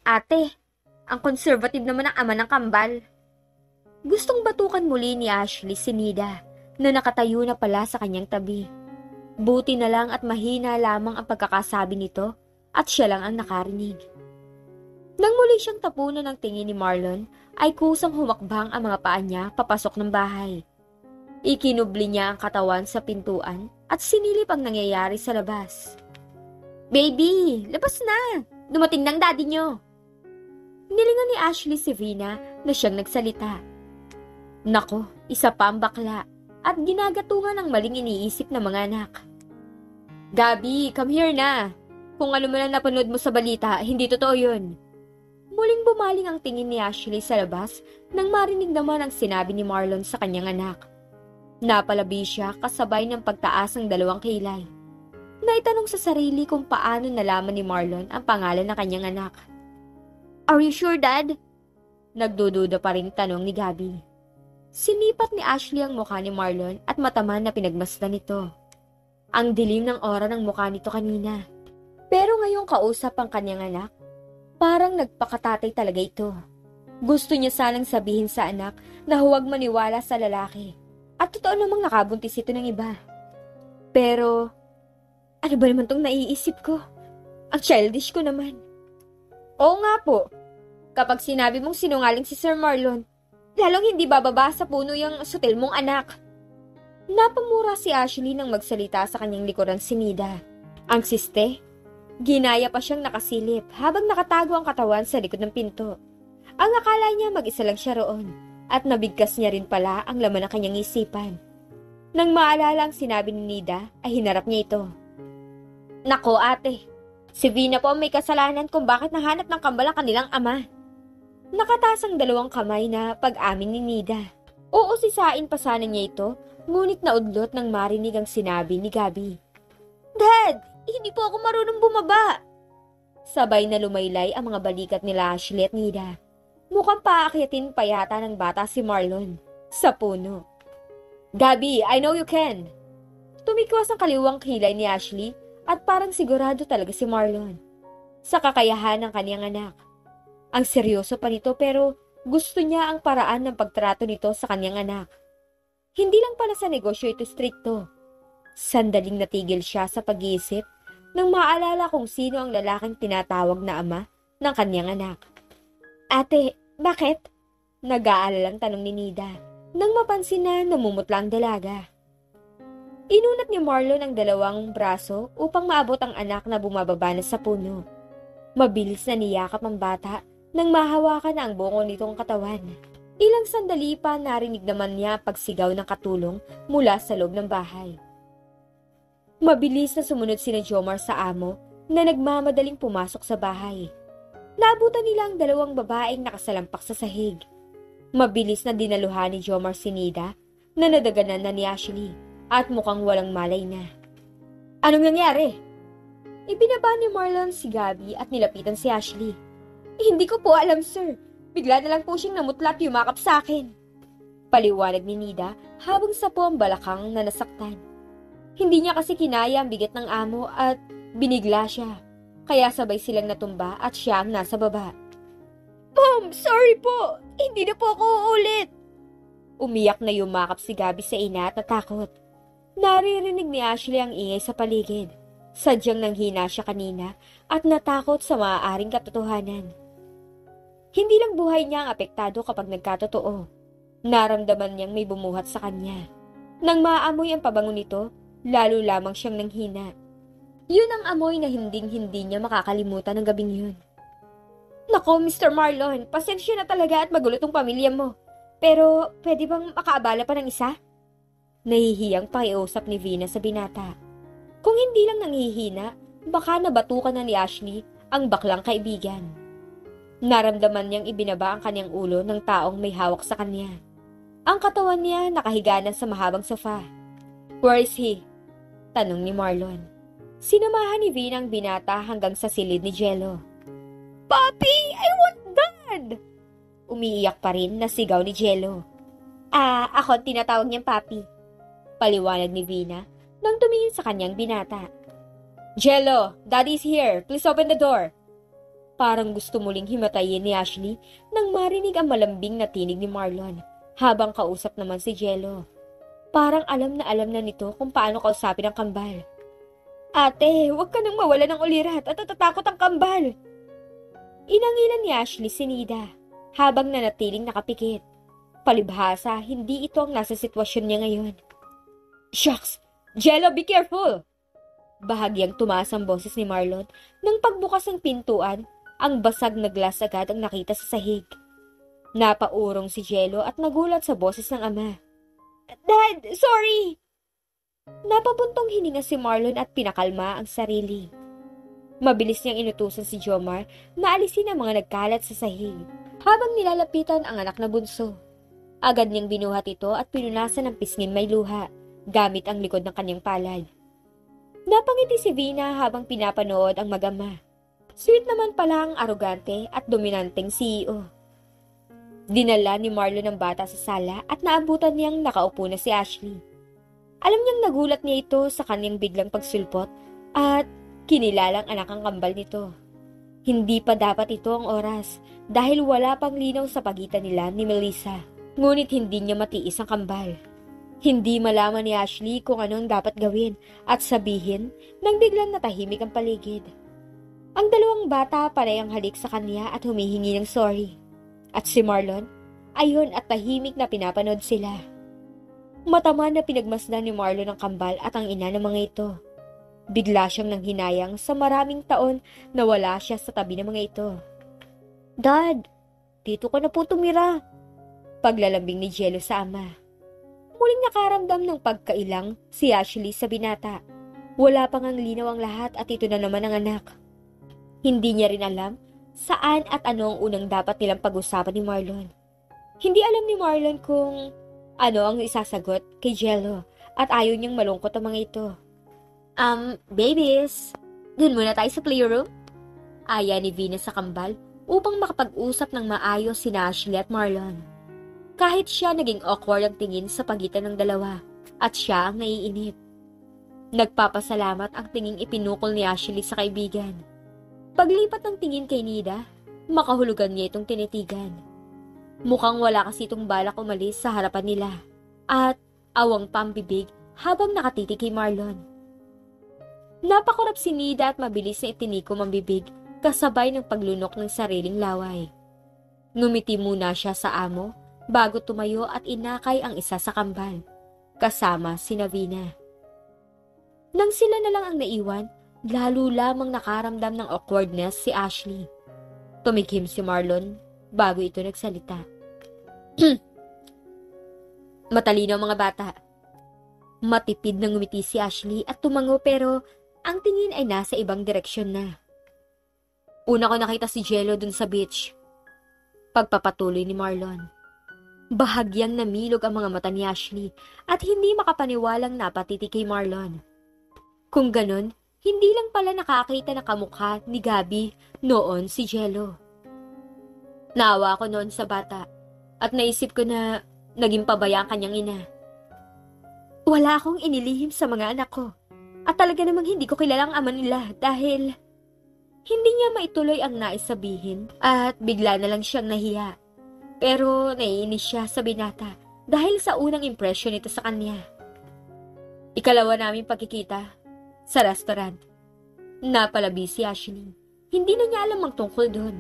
Ate, ang conservative naman ng ama ng kambal. Gustong batukan muli ni Ashley si Nida na nakatayo na pala sa kanyang tabi. Buti na lang at mahina lamang ang pagkakasabi nito at siya lang ang nakarinig. Nang muli siyang tapunan ng tingin ni Marlon, ay kusang humakbang ang mga paa niya papasok ng bahay. Ikinubli niya ang katawan sa pintuan at sinilip ang nangyayari sa labas. "Baby, labas na! Dumating ng daddy niyo!" Nilingan ni Ashley si Vina na siyang nagsalita. Nako, isa pa ang bakla at ginagatungan ng maling iniisip ng mga anak. "Gabi, come here na! Kung ano man ang napanood mo sa balita, hindi totoo yun." Muling bumaling ang tingin ni Ashley sa labas nang marinig naman ang sinabi ni Marlon sa kanyang anak. Napalabi siya kasabay ng pagtaas ng dalawang kilay. Naitanong sa sarili kung paano nalaman ni Marlon ang pangalan ng kanyang anak. "Are you sure, Dad?" Nagdududa pa rin tanong ni Gabi. Sinipat ni Ashley ang mukha ni Marlon at mataman na pinagmasdan nito. Ang dilim ng aura ng mukha nito kanina. Pero ngayong kausap ang kanyang anak, parang nagpakatatay talaga ito. Gusto niya sanang sabihin sa anak na huwag maniwala sa lalaki. At totoo namang nakabuntis ito ng iba. Pero, ano ba naman tong naiisip ko? Ang childish ko naman. Oo nga po. Kapag sinabi mong sinungaling si Sir Marlon, lalong hindi bababa sa puno yung sutil mong anak. Napamura si Ashley nang magsalita sa kanyang likuran si Nida. Ang siste, ginaya pa siyang nakasilip habang nakatago ang katawan sa likod ng pinto. Ang akala niya mag-isa lang siya roon at nabigkas niya rin pala ang laman ng kanyang isipan. Nang maalala ang sinabi ni Nida ay hinarap niya ito. Nako ate, si Vina po ang may kasalanan kung bakit nahanap ng kambal ang kanilang ama. Nakataas ang dalawang kamay na pag-amin ni Nida. Oo, sisain pa sana niya ito, ngunit naudlot nang marinig ang sinabi ni Gabi. Dad, hindi po ako marunong bumaba. Sabay na lumaylay ang mga balikat nila Ashley at Nida. Mukhang paakyatin pa yata ng bata si Marlon sa puno. Gabi, I know you can. Tumikwas ang kaliwang kilay ni Ashley at parang sigurado talaga si Marlon sa kakayahan ng kaniyang anak. Ang seryoso pa nito pero gusto niya ang paraan ng pagtrato nito sa kaniyang anak. Hindi lang pala sa negosyo ito strikto. Sandaling natigil siya sa pag-iisip nang maalala kung sino ang lalaking tinatawag na ama ng kaniyang anak. Ate, bakit? Nag-aalalang tanong ni Nida nang mapansin na namumutla ang dalaga. Inunat ni Marlon ang dalawang braso upang maabot ang anak na bumababa na sa puno. Mabilis na niyakap ang bata nang mahawakan na ang bungo nitong katawan. Ilang sandali pa narinig naman niya pagsigaw ng katulong mula sa loob ng bahay. Mabilis na sumunod sina Jomar sa amo na nagmamadaling pumasok sa bahay. Naabutan nila ang dalawang babaeng nakasalampak sa sahig. Mabilis na dinaluhan ni Jomar si Nida na nadaganan na ni Ashley at mukhang walang malay na. Anong nangyari? Ibinaba ni Marlon si Gabi at nilapitan si Ashley. Hindi ko po alam, sir. Bigla na lang po siyang namutla at yumakap sa akin. Paliwanag ni Nida habang sapo ang balakang na nasaktan. Hindi niya kasi kinaya ang bigat ng amo at binigla siya. Kaya sabay silang natumba at siya ang nasa baba. Mom, sorry po! Hindi na po ako uulit! Umiyak na yumakap si Gabi sa ina at natakot. Naririnig ni Ashley ang ingay sa paligid. Sadyang nanghina siya kanina at natakot sa maaaring katotohanan. Hindi lang buhay niya ang apektado kapag nagkatotoo. Naramdaman niyang may bumuhat sa kanya. Nang maamoy ang pabango nito, lalo lamang siyang nanghina. Yun ang amoy na hinding-hindi niya makakalimutan ng gabing yun. Nako, Mr. Marlon, pasensya na talaga at magulo tong pamilya mo. Pero, pwede bang makaabala pa ng isa? Nahihiyang pakiusap ni Vina sa binata. Kung hindi lang nanghihina, baka nabatukan na ni Ashley ang baklang kaibigan. Naramdaman niyang ibinaba ang kanyang ulo ng taong may hawak sa kanya. Ang katawan niya nakahiga na sa mahabang sofa. Where is he? Tanong ni Marlon. Sinamahan ni Vina ang binata hanggang sa silid ni Jello. Papi, I want Dad! Umiiyak pa rin na sigaw ni Jello. Ako tinatawag niyang Papi. Paliwanag ni Vina nang tumingin sa kanyang binata. Jello, Daddy's here. Please open the door. Parang gusto muling himatayin ni Ashley nang marinig ang malambing na tinig ni Marlon, habang kausap naman si Jello. Parang alam na nito kung paano kausapin ang kambal. Ate, huwag ka nang mawala ng ulirat at natatakot ang kambal. Inangilan ni Ashley si Nida habang nanatiling nakapikit. Palibhasa, hindi ito ang nasa sitwasyon niya ngayon. Shucks! Jello, be careful! Bahagyang tumaas ang boses ni Marlon nang pagbukas ng pintuan, ang basag na glass agad ang nakita sa sahig. Napaurong si Jello at nagulat sa boses ng ama. Dad, sorry! Napabuntong hininga si Marlon at pinakalma ang sarili. Mabilis niyang inutusan si Jomar na alisin ang mga nagkalat sa sahig habang nilalapitan ang anak na bunso. Agad niyang binuhat ito at pinunasan ng pisngin may luha gamit ang likod ng kanyang palad. Napangiti si Vina habang pinapanood ang mag-ama. Sweet naman pala ang arogante at dominanteng CEO. Dinala ni Marlon ang bata sa sala at naabutan niyang nakaupo na si Ashley. Alam niyang nagulat niya ito sa kanyang biglang pagsulpot at kinilalang anak ang kambal nito. Hindi pa dapat ito ang oras dahil wala pang linaw sa pagitan nila ni Melissa. Ngunit hindi niya matiis ang kambal. Hindi malaman ni Ashley kung ano ang dapat gawin at sabihin nang biglang natahimik ang paligid. Ang dalawang bata parehang halik sa kanya at humihingi ng sorry. At si Marlon, ayon at tahimik na pinapanood sila. Matama na pinagmasdan ni Marlon ang kambal at ang ina ng mga ito. Bigla siyang nanghinayang sa maraming taon na wala siya sa tabi ng mga ito. Dad, dito ka na po tumira. Paglalambing ni Jello sa ama. Muling nakaramdam ng pagkailang si Ashley sa binata. Wala pang ang linaw ang lahat at ito na naman ang anak. Hindi niya rin alam saan at ano ang unang dapat nilang pag-usapan ni Marlon. Hindi alam ni Marlon kung ano ang isasagot kay Jello at ayaw niyang malungkot ang mga ito. Babies, dun muna tayo sa playroom? Aya ni Venus sa kambal upang makapag-usap ng maayos sina Ashley at Marlon. Kahit siya naging awkward ang tingin sa pagitan ng dalawa at siya ang naiinip. Nagpapasalamat ang tinging ipinukol ni Ashley sa kaibigan. Paglipat ng tingin kay Nida, makahulugan niya itong tinitigan. Mukhang wala kasi itong balak umalis sa harapan nila at awang pambibig habang nakatitig kay Marlon. Napakurap si Nida at mabilis na itinikom ang bibig kasabay ng paglunok ng sariling laway. Ngumiti muna siya sa amo bago tumayo at inakay ang isa sa kambal, kasama si Navina. Nang sila na lang ang naiwan, lalo lamang nakaramdam ng awkwardness si Ashley. Tumikim si Marlon bago ito nagsalita. Matalino ang mga bata. Matipid na ngumiti si Ashley at tumango pero ang tingin ay nasa ibang direksyon na. Una ko nakita si Jello dun sa beach. Pagpapatuloy ni Marlon. Bahagyang namilog ang mga mata ni Ashley at hindi makapaniwalang napatitig kay Marlon. Kung ganun, hindi lang pala nakakita na kamukha ni Gabi noon si Jello. Naawa ako noon sa bata at naisip ko na naging pabaya ang kanyang ina. Wala akong inilihim sa mga anak ko at talaga namang hindi ko kilala ang ama nila dahil hindi niya maituloy ang nais sabihin at bigla na lang siyang nahiya. Pero naiinis siya sa binata dahil sa unang impresyon nito sa kanya. Ikalawa naming pagkikita sa restaurant. Napalabi si Ashley. Hindi na niya alam ang tungkol doon.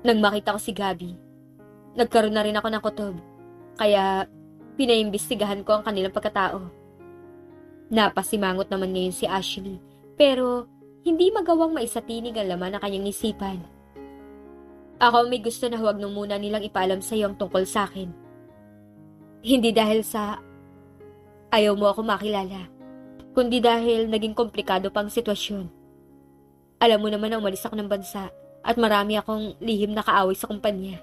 Nang makita ko si Gabi, nagkaroon na rin ako ng kutob. Kaya pinaimbestigahan ko ang kanilang pagkatao. Napasimangot naman ngayon si Ashley pero hindi magawang maisatinig ang laman ng kanyang isipan. Ako may gusto na huwag nung muna nilang ipaalam sa iyo ang tungkol sa akin. Hindi dahil sa ayaw mo ako makilala, kundi dahil naging komplikado pang sitwasyon. Alam mo naman na umalis ako ng bansa at marami akong lihim na kaaway sa kumpanya.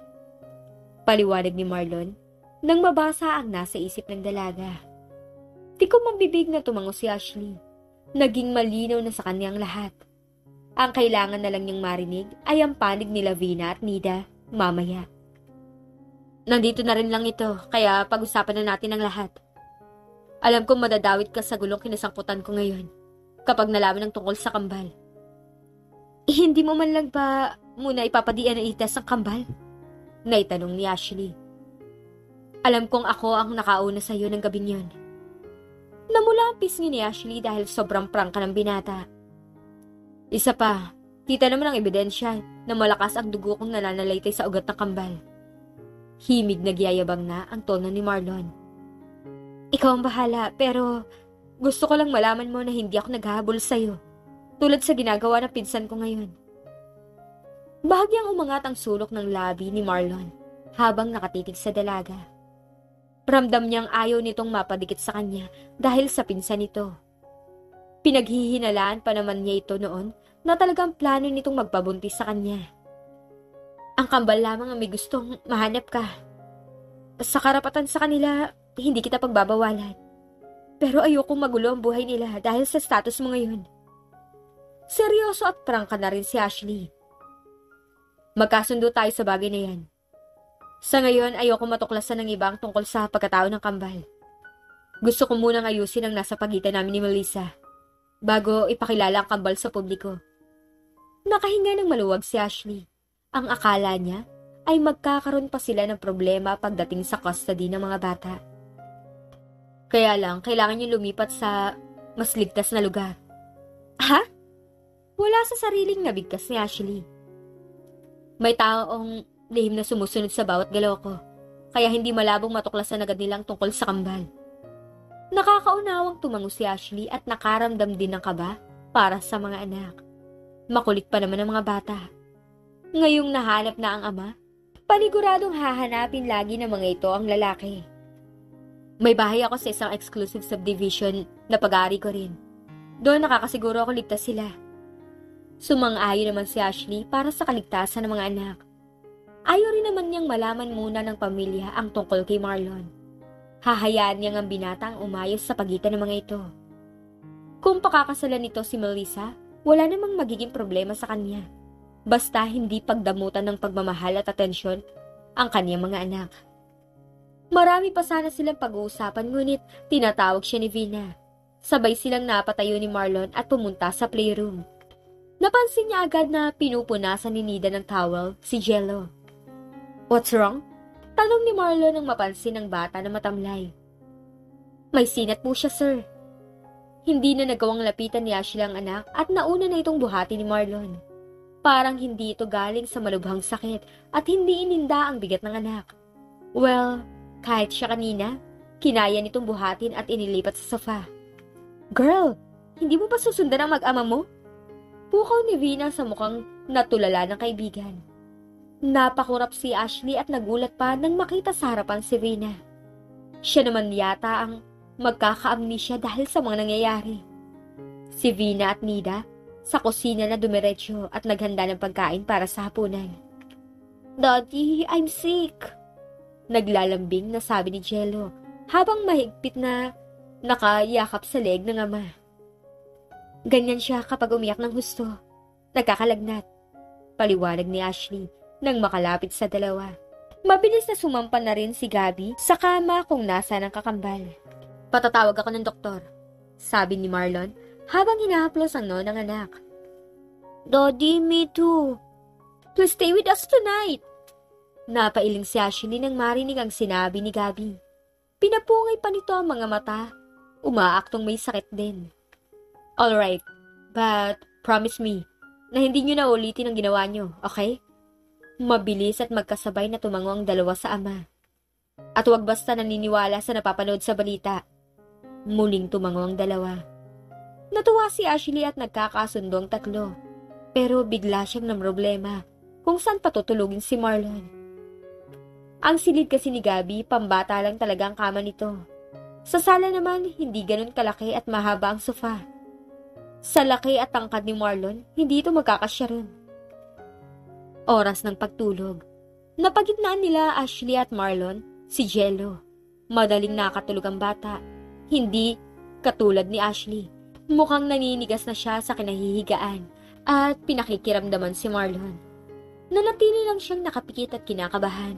Paliwanag ni Marlon nang mabasa ang nasa isip ng dalaga. Di ko mabibig na tumango si Ashley. Naging malinaw na sa kanyang lahat. Ang kailangan na lang niyang marinig ay ang panig ni Lavina at Nida mamaya. Nandito na rin lang ito, kaya pag-usapan na natin ang lahat. Alam kong madadawit ka sa gulong kinasangkutan ko ngayon kapag nalaman ang tungkol sa kambal. Hindi mo man lang ba muna ipapa-DNA test ang kambal? Naitanong ni Ashley. Alam kong ako ang nakauna sa iyo ng gabing yun. Namula ang pisngi ni Ashley dahil sobrang prangka ng binata. Isa pa, kita naman ang ebidensya na malakas ang dugo kong nananalaytay sa ugat ng kambal. Himig nagyayabang na ang tono ni Marlon. Ikaw ang bahala, pero gusto ko lang malaman mo na hindi ako naghahabol sa'yo, tulad sa ginagawa ng pinsan ko ngayon. Bahagyang umangat ang sulok ng labi ni Marlon habang nakatitig sa dalaga. Ramdam niyang ayaw nitong mapadikit sa kanya dahil sa pinsan nito. Pinaghihinalaan pa naman niya ito noon na talagang plano nitong magpabuntis sa kanya. Ang kambal lamang ang may gustong mahanap ka. Sa karapatan sa kanila, hindi kita pagbabawalan. Pero ayokong magulo ang buhay nila dahil sa status mo ngayon. Seryoso at prangka na rin si Ashley. Magkasundo tayo sa bagay na yan. Sa ngayon, ayoko matuklasan ng ibang tungkol sa pagkatao ng kambal. Gusto ko munang ayusin ang nasa pagitan namin ni Melissa bago ipakilala ang kambal sa publiko. Nakahinga ng maluwag si Ashley. Ang akala niya ay magkakaroon pa sila ng problema pagdating sa custody ng mga bata. Kaya lang, kailangan niyo lumipat sa mas ligtas na lugar. Ha? Wala sa sariling nabigkas ni Ashley. May taong lihim na sumusunod sa bawat galaw ko, kaya hindi malabong matuklasan agad nilang tungkol sa kambal. Nakakaunawang tumango si Ashley at nakaramdam din ng kaba para sa mga anak. Makulit pa naman ang mga bata. Ngayong nahanap na ang ama, paniguradong hahanapin lagi ng mga ito ang lalaki. May bahay ako sa isang exclusive subdivision na pag-aari ko rin. Doon nakakasiguro ako ligtas sila. Sumang-ayon naman si Ashley para sa kaligtasan ng mga anak. Ayaw rin naman niyang malaman muna ng pamilya ang tungkol kay Marlon. Hahayaan niyang ang binata ang umayos sa pagitan ng mga ito. Kung pakakasalan nito si Melissa, wala namang magiging problema sa kanya. Basta hindi pagdamutan ng pagmamahal at atensyon ang kanyang mga anak. Marami pa sana silang pag-uusapan ngunit tinatawag siya ni Vina. Sabay silang napatayo ni Marlon at pumunta sa playroom. Napansin niya agad na pinupunasan ni Nida ng towel si Jello. What's wrong? Tanong ni Marlon nang mapansin ng bata na matamlay. May sinat po siya, sir. Hindi na nagawang lapitan ni Ashley ang anak at nauna na itong buhati ni Marlon. Parang hindi ito galing sa malubhang sakit at hindi ininda ang bigat ng anak. Well, kahit siya kanina, kinaya nitong buhatin at inilipat sa sofa. Girl, hindi mo ba susundan ang mag-ama mo? Pukaw ni Vina sa mukhang natulala ng kaibigan. Napakurap si Ashley at nagulat pa nang makita sa harapan si Vina. Siya naman yata ang magkaka-amnesia dahil sa mga nangyayari. Si Vina at Nida sa kusina na dumiretso at naghanda ng pagkain para sa hapunan. Daddy, I'm sick. Naglalambing na sabi ni Jello habang mahigpit na nakayakap sa leeg ng ama. Ganyan siya kapag umiyak ng husto. Nagkakalagnat. Paliwanag ni Ashley nang makalapit sa dalawa. Mabilis na sumampa na rin si Gabby sa kama kung nasa ng kakambal. Patatawag ako ng doktor, sabi ni Marlon habang hinahaplos ang noo ng anak. Daddy, me too. Please stay with us tonight. Napailing si Ashley nang marinig ang sinabi ni Gabby. Pinapungay pa nito ang mga mata. Umaaktong may sakit din. Alright, but promise me na hindi nyo na ulitin ang ginawa nyo, okay? Mabilis at magkasabay na tumango ang dalawa sa ama. At huwag basta naniniwala sa napapanood sa balita. Muling tumango ang dalawa. Natuwa si Ashley at nagkakasundo ang tatlo. Pero bigla siyang namroblema kung saan patutulugin si Marlon. Ang silid kasi ni Gabby, pambata lang talaga ang kama nito. Sa sala naman, hindi ganun kalaki at mahaba ang sofa. Sa laki at tangkad ni Marlon, hindi ito magkakasya ron. Oras ng pagtulog. Napagitnaan nila Ashley at Marlon, si Jello. Madaling nakatulog ang bata. Hindi katulad ni Ashley. Mukhang naninigas na siya sa kinahihigaan at pinakikiramdaman si Marlon. Nanatili lang siyang nakapikit at kinakabahan.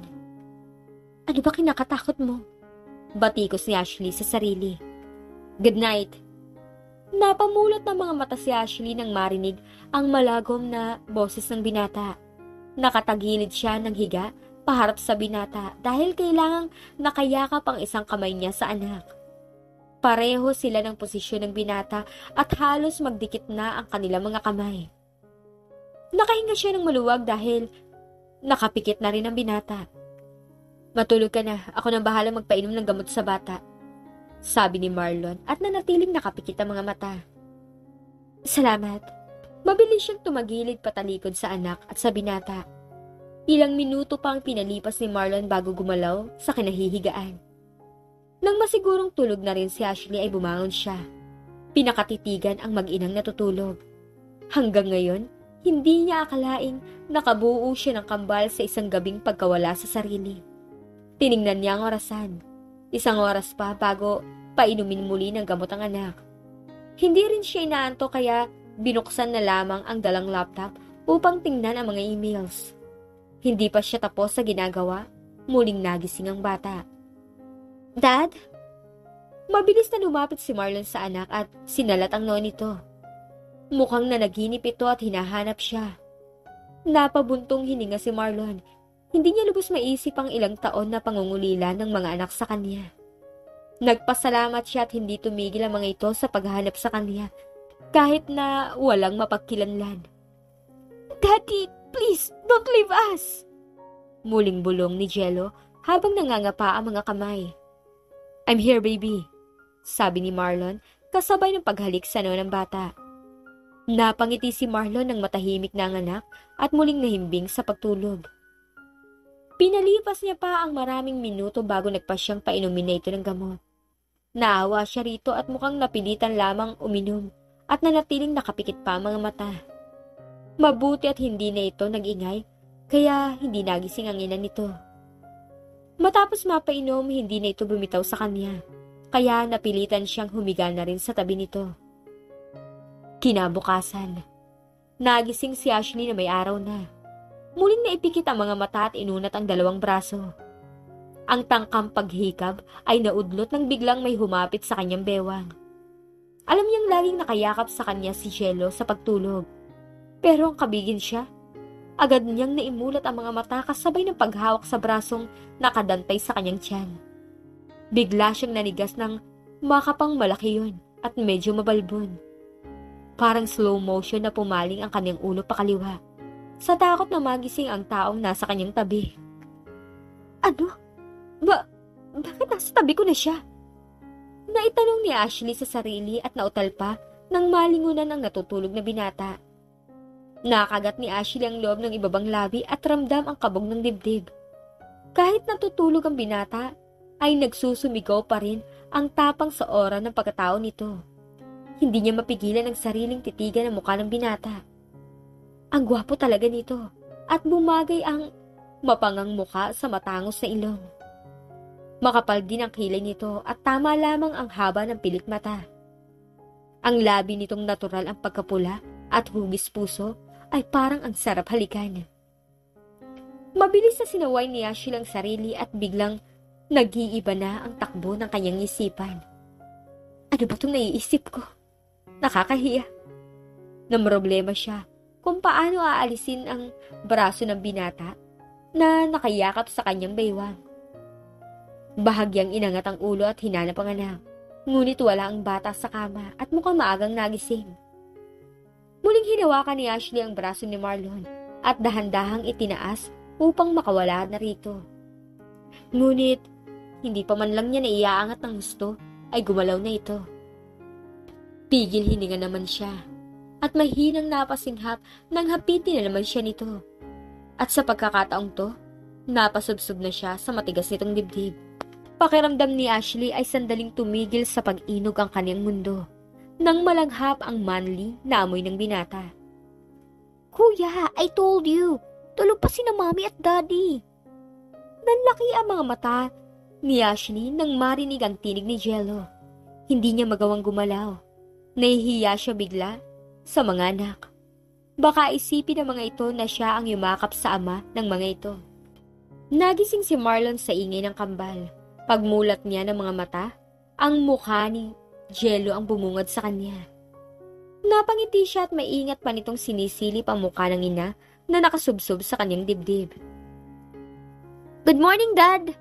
Ano ba kinakatakot mo? Batikos ni Ashley sa sarili. Good night. Napamulot ng mga mata si Ashley nang marinig ang malagom na boses ng binata. Nakatagilid siya ng higa paharap sa binata dahil kailangang nakayakap ang isang kamay niya sa anak. Pareho sila ng posisyon ng binata at halos magdikit na ang kanilang mga kamay. Nakahinga siya ng maluwag dahil nakapikit na rin ang binata. "Matulog ka na, ako nang bahala magpainom ng gamot sa bata," sabi ni Marlon at nanatiling nakapikit ang mga mata. "Salamat." Mabilis siyang tumagilid patalikod sa anak at sa binata. Ilang minuto pa ang pinalipas ni Marlon bago gumalaw sa kinahihigaan. Nang masigurong tulog na rin si Ashley ay bumangon siya. Pinakatitigan ang mag-inang natutulog. Hanggang ngayon, hindi niya akalaing nakabuo siya ng kambal sa isang gabing pagkawala sa sarili. Tiningnan niya ang orasan. 1 oras pa bago painumin muli ng gamot ang anak. Hindi rin siya inaantok kaya binuksan na lamang ang dalang laptop upang tingnan ang mga emails. Hindi pa siya tapos sa ginagawa, muling nagising ang bata. "Dad?" Mabilis na lumapit si Marlon sa anak at sinalat ang noo nito. Mukhang nanaginip ito at hinahanap siya. Napabuntong hininga si Marlon. Hindi niya lubos maisip ang ilang taon na pangungulila ng mga anak sa kanya. Nagpasalamat siya at hindi tumigil ang mga ito sa paghahanap sa kanya, kahit na walang mapagkilanlan. "Daddy, please, don't leave us!" Muling bulong ni Jello habang nangangapa ang mga kamay. "I'm here, baby," sabi ni Marlon kasabay ng paghalik sa noo ng bata. Napangiti si Marlon ng matahimik na ang anak at muling nahimbing sa pagtulog. Pinalipas niya pa ang maraming minuto bago nagpasyang painumin na ito ng gamot. Naawa siya rito at mukhang napilitan lamang uminom at nanatiling nakapikit pa ang mga mata. Mabuti at hindi na ito nag-ingay, kaya hindi nagising ang ina nito. Matapos mapainom, hindi na ito bumitaw sa kanya, kaya napilitan siyang humiga na rin sa tabi nito. Kinabukasan, nagising si Ashley na may araw na. Muling naipikit ang mga mata at inunat ang 2 braso. Ang tangkang paghikab ay naudlot nang biglang may humapit sa kanyang bewang. Alam niyang laging nakayakap sa kanya si Jello sa pagtulog. Pero ang kabigin siya, agad niyang naimulat ang mga mata kasabay ng paghawak sa brasong nakadantay sa kanyang tiyan. Bigla siyang nanigas ng makapang malaki yun at medyo mabalbon. Parang slow motion na pumaling ang kanyang ulo pakaliwa, sa takot na magising ang taong nasa kanyang tabi. "Ano? Bakit nasa tabi ko na siya?" Naitanong ni Ashley sa sarili at nautal pa nang malingunan ang natutulog na binata. Nakagat ni Ashley ang loob ng ibabang labi at ramdam ang kabog ng dibdib. Kahit natutulog ang binata, ay nagsusumigaw pa rin ang tapang sa ora ng pagkatao nito. Hindi niya mapigilan ang sariling titigan ng mukha ng binata. Ang gwapo talaga nito at bumagay ang mapangang mukha sa matangos na ilong. Makapal din ang kilay nito at tama lamang ang haba ng pilik mata. Ang labi nitong natural ang pagkapula at hugis puso ay parang ang sarap halikan. Mabilis na sinaway ni Ashley ang sarili at biglang nag-iiba na ang takbo ng kanyang isipan. Ano ba itong naiisip ko? Nakakahiya. Namroblema siya kung paano aalisin ang braso ng binata na nakayakap sa kanyang baywang. Bahagyang inangat ang ulo at hinanap ang anak, ngunit wala ang bata sa kama at mukhang maagang nagising. Muling hinawakan ni Ashley ang braso ni Marlon at dahan-dahang itinaas upang makawala na rito. Ngunit, hindi pa man lang niya naiaangat ng gusto, ay gumalaw na ito. Pigil hininga naman siya, at mahinang napasinghap nang hapitin na naman siya nito. At sa pagkakataong to, napasubsob na siya sa matigas nitong dibdib. Pakiramdam ni Ashley ay sandaling tumigil sa pag-inog ang kanyang mundo, nang malanghap ang manly na amoy ng binata. Kuya, I told you, tulog pa sina Mommy at Daddy. Nanlaki ang mga mata ni Ashley nang marinig ang tinig ni Jello. Hindi niya magawang gumalaw. Nahihiya siya bigla sa mga anak. Baka isipin ng mga ito na siya ang yumakap sa ama ng mga ito. Nagising si Marlon sa ingay ng kambal. Pagmulat niya ng mga mata, ang mukha ni Jello ang bumungad sa kanya. Napangiti siya at maingat pa nitong sinisilip ang mukha ng ina na nakasubsob sa kanyang dibdib. "Good morning, Dad!"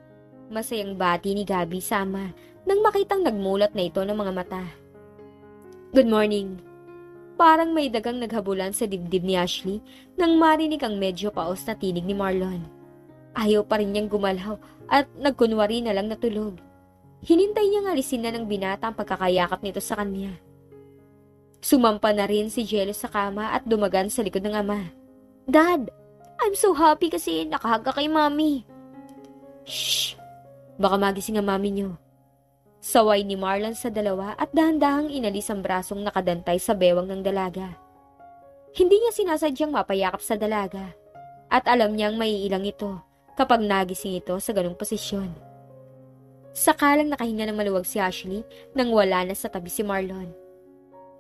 Masayang bati ni Gabby sa ama nang makitang nagmulat na ito ng mga mata. "Good morning." Parang may dagang naghabulan sa dibdib ni Ashley nang marinig ang medyo paos na tinig ni Marlon. Ayaw pa rin niyang gumalaw at nagkunwari na lang natulog. Hinintay niyang alisin na ng binata ang pagkakayakap nito sa kanya. Sumampa na rin si Jello sa kama at dumagan sa likod ng ama. "Dad, I'm so happy kasi nakahaga kay Mami." "Shh! Baka magising ang mami niyo." Saway ni Marlon sa dalawa at dahan-dahang inalis ang brasong nakadantay sa bewang ng dalaga. Hindi niya sinasadyang mapayakap sa dalaga at alam niyang maiilang ito kapag nagising ito sa ganong posisyon. Sakalang nakahinga ng maluwag si Ashley nang wala na sa tabi si Marlon.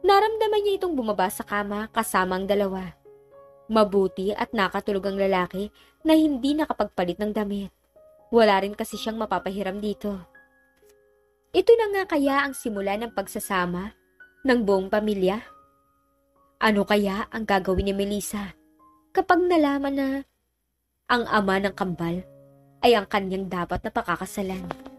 Naramdaman niya itong bumaba sa kama kasama ang dalawa. Mabuti at nakatulog ang lalaki na hindi nakapagpalit ng damit. Wala rin kasi siyang mapapahiram dito. Ito na nga kaya ang simula ng pagsasama ng buong pamilya? Ano kaya ang gagawin ni Melissa kapag nalaman na ang ama ng kambal ay ang kanyang dapat na pakakasalan?